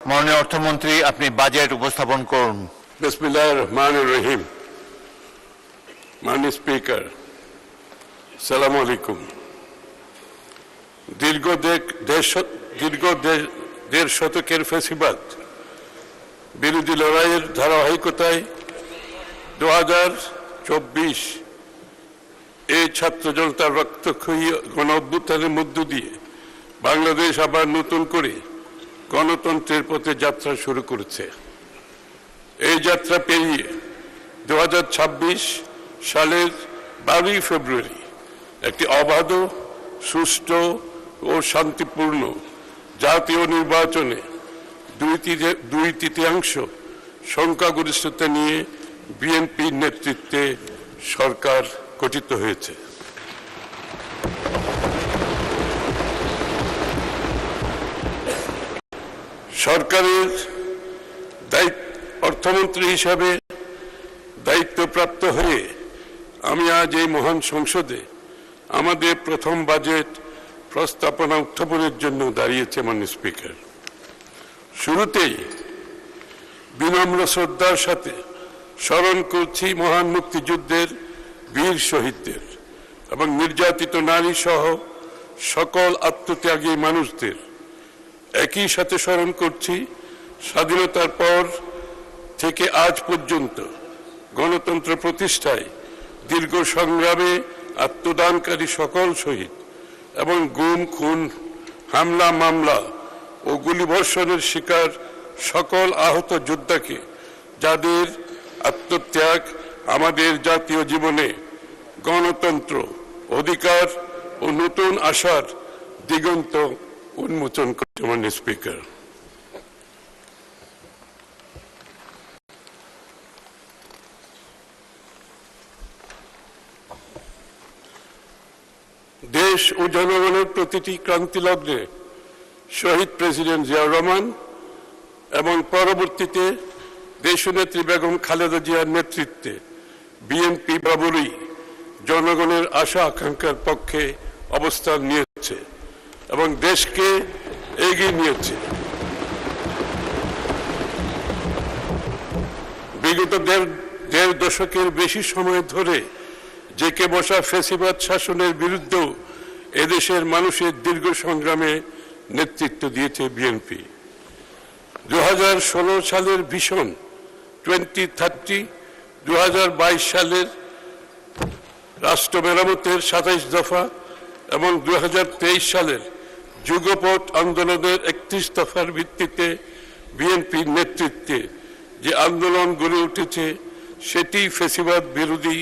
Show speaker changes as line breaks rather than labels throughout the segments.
মাননীয় অর্থমন্ত্রী, আপনি বাজেট উপস্থাপন করুন।
বিসমিল্লাহির রহমানির রহিম। মাননীয় স্পিকার, আসসালামু আলাইকুম। দীর্ঘ দেড় শতকের ফ্যাসিবাদ বিরোধী লড়াইয়ের ধারাবাহিকতায় 2024 এই ছাত্র জনতার রক্তক্ষয়ী গণ অভ্যুত্থানের মধ্য দিয়ে বাংলাদেশ আবার নতুন করে গণতন্ত্রের পথে যাত্রা শুরু করেছে। এই যাত্রা পেরিয়ে 2026 সালের 12 ফেব্রুয়ারি একটি অবাধ, সুষ্ঠু ও শান্তিপূর্ণ জাতীয় নির্বাচনে দুই তৃতীয়াংশ সংখ্যাগরিষ্ঠতা নিয়ে বিএনপির নেতৃত্বে সরকার গঠিত হয়েছে। সরকারের অর্থমন্ত্রী হিসাবে দায়িত্বপ্রাপ্ত হয়ে আমি আজ এই মহান সংসদে আমাদের প্রথম বাজেট প্রস্তাবনা উত্থাপনের জন্য দাঁড়িয়েছে। মাননীয় স্পিকার, শুরুতেই বিনম্র শ্রদ্ধার সাথে স্মরণ করছি মহান মুক্তিযুদ্ধের বীর শহীদদের এবং নির্যাতিত নারী সহ সকল আত্মত্যাগী মানুষদের। একই সাথে স্মরণ করছি স্বাধীনতার পর থেকে আজ পর্যন্ত গণতন্ত্র প্রতিষ্ঠায় দীর্ঘ সংগ্রামে আত্মদানকারী সকল শহীদ এবং গুম, খুন, হামলা, মামলা ও গুলিবর্ষণের শিকার সকল আহত যোদ্ধাকে, যাদের আত্মত্যাগ আমাদের জাতীয় জীবনে গণতন্ত্র, অধিকার ও নতুন আশার দিগন্ত উন্মোচন করছে। মাননীয় স্পিকার, দেশ ও জনগণের প্রতিটি ক্রান্তি লগ্নে শহীদ প্রেসিডেন্ট জিয়াউর রহমান এবং পরবর্তীতে দেশনেত্রী বেগম খালেদা জিয়ার নেতৃত্বে বিএনপি বরাবরই জনগণের আশা আকাঙ্ক্ষার পক্ষে অবস্থান নিয়েছে এবং দেশকে এগিয়ে নিয়েছে। বিগত দেড় দশকের বেশি সময় ধরে জেকে বসা ফ্যাসিবাদ শাসনের বিরুদ্ধেও এদেশের মানুষের দীর্ঘ সংগ্রামে নেতৃত্ব দিয়েছে বিএনপি। 2016 সালের ভিশন 2030, 2022 সালের রাষ্ট্র মেরামতের 27 দফা এবং 2023 সালের যুগপৎ আন্দোলনের 31 দফার ভিত্তিতে বিএনপির নেতৃত্বে যে আন্দোলন গড়ে উঠেছে, সেটি ফ্যাসিবাদ বিরোধী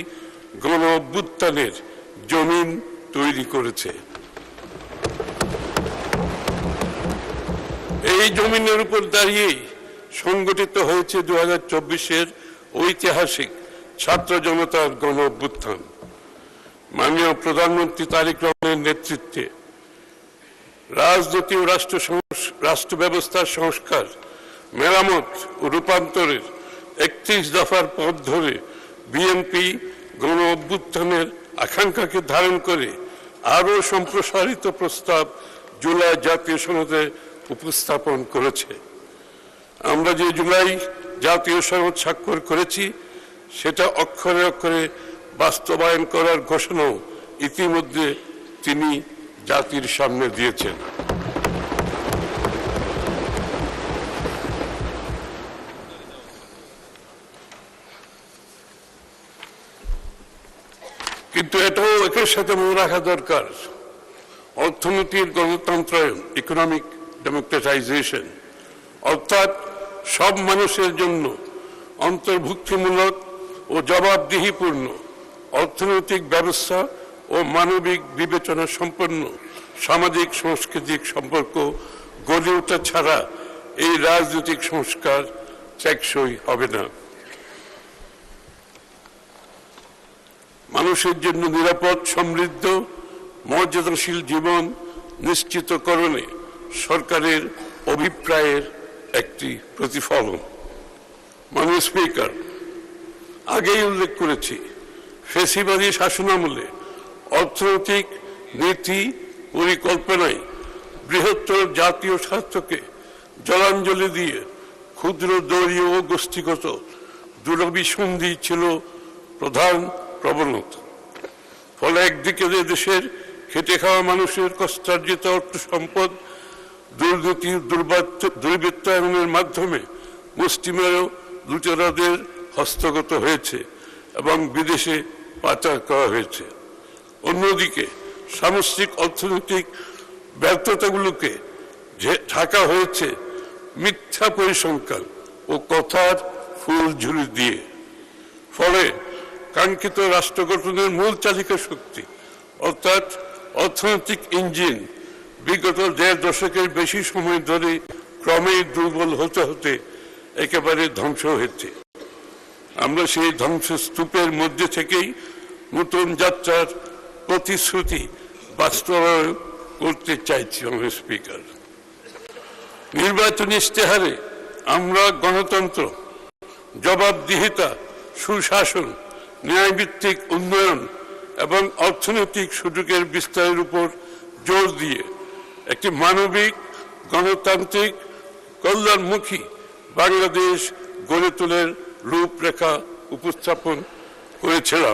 গণ অভ্যুত্থানের জমিন তৈরি করেছে। এই জমিনের উপর দাঁড়িয়েই সংগঠিত হয়েছে 2024-এর ঐতিহাসিক ছাত্র জনতার গণ অভ্যুত্থান। মাননীয় প্রধানমন্ত্রী তারেক রহমানের নেতৃত্বে রাজনীতি ও রাষ্ট্র ব্যবস্থার সংস্কার, মেরামত ও রূপান্তরের 31 দফার পথ ধরে বিএনপি গণ অভ্যুত্থানের আকাঙ্ক্ষাকে ধারণ করে আরও সম্প্রসারিত প্রস্তাব জুলাই জাতীয় সনদে উপস্থাপন করেছে। আমরা যে জুলাই জাতীয় সনদ স্বাক্ষর করেছি, সেটা অক্ষরে অক্ষরে বাস্তবায়ন করার ঘোষণাও ইতিমধ্যে তিনি জাতির সামনে দিয়েছেন। কিন্তু এটাও একের সাথে মনে রাখা দরকার, অর্থনীতির গণতন্ত্রায়ন, ইকোনমিক ডেমোক্রেটাইজেশন, অর্থাৎ সব মানুষের জন্য অন্তর্ভুক্তিমূলক ও জবাবদিহিপূর্ণ অর্থনৈতিক ব্যবস্থা ও মানবিক বিবেচনা সম্পন্ন সামাজিক সাংস্কৃতিক সম্পর্ক গড়ে ওঠা ছাড়া এই রাজনৈতিক সংস্কার টেকসই হবে না। মানুষের জন্য নিরাপদ, সমৃদ্ধ, মর্যাদাশীল জীবন নিশ্চিতকরণে সরকারের অভিপ্রায়ের একটি প্রতিফলন। মাননীয় স্পিকার, আগেই উল্লেখ করেছি, ফ্যাসিবাদী শাসনামলে অর্থনৈতিক নীতি পরিকল্পনায় বৃহত্তর জাতীয় স্বার্থকে জলাঞ্জলি দিয়ে ক্ষুদ্র দলীয় ও গোষ্ঠীগত দুরভিসন্ধি ছিল প্রধান প্রবণতা। ফলে একদিকে দেশের খেটে খাওয়া মানুষের কষ্টার্জিত অর্থ সম্পদ দুর্নীতি দুর্বৃত্তায়নের মাধ্যমে মুষ্টিমেয় লুটেরাদের হস্তগত হয়েছে এবং বিদেশে পাচার করা হয়েছে। অন্যদিকে সামষ্টিক অর্থনৈতিক ব্যর্থতাগুলোকে ঢাকা হয়েছে মিথ্যা পরিসংখ্যান ও কথার ফুলঝুরি দিয়ে। ফলে কাঙ্ক্ষিত রাষ্ট্র গঠনের মূল চালিকা শক্তি অর্থাৎ অর্থনৈতিক ইঞ্জিন বিগত ১.৫ দশকের বেশি সময় ধরে ক্রমেই দুর্বল হতে হতে একেবারে ধ্বংস হয়েছে। আমরা সেই ধ্বংসস্তূপের মধ্যে থেকেই নতুন যাত্রার প্রতিশ্রুতি বাস্তবায়ন করতে চাইছি। আমাদের স্পিকার, নির্বাচনী ইশতেহারে আমরা গণতন্ত্র, জবাবদিহিতা, সুশাসন, ন্যায়ভিত্তিক উন্নয়ন এবং অর্থনৈতিক সুযোগের বিস্তারের উপর জোর দিয়ে একটি মানবিক, গণতান্ত্রিক, কল্যাণমুখী বাংলাদেশ গড়ে তোলার রূপরেখা উপস্থাপন করেছিলাম।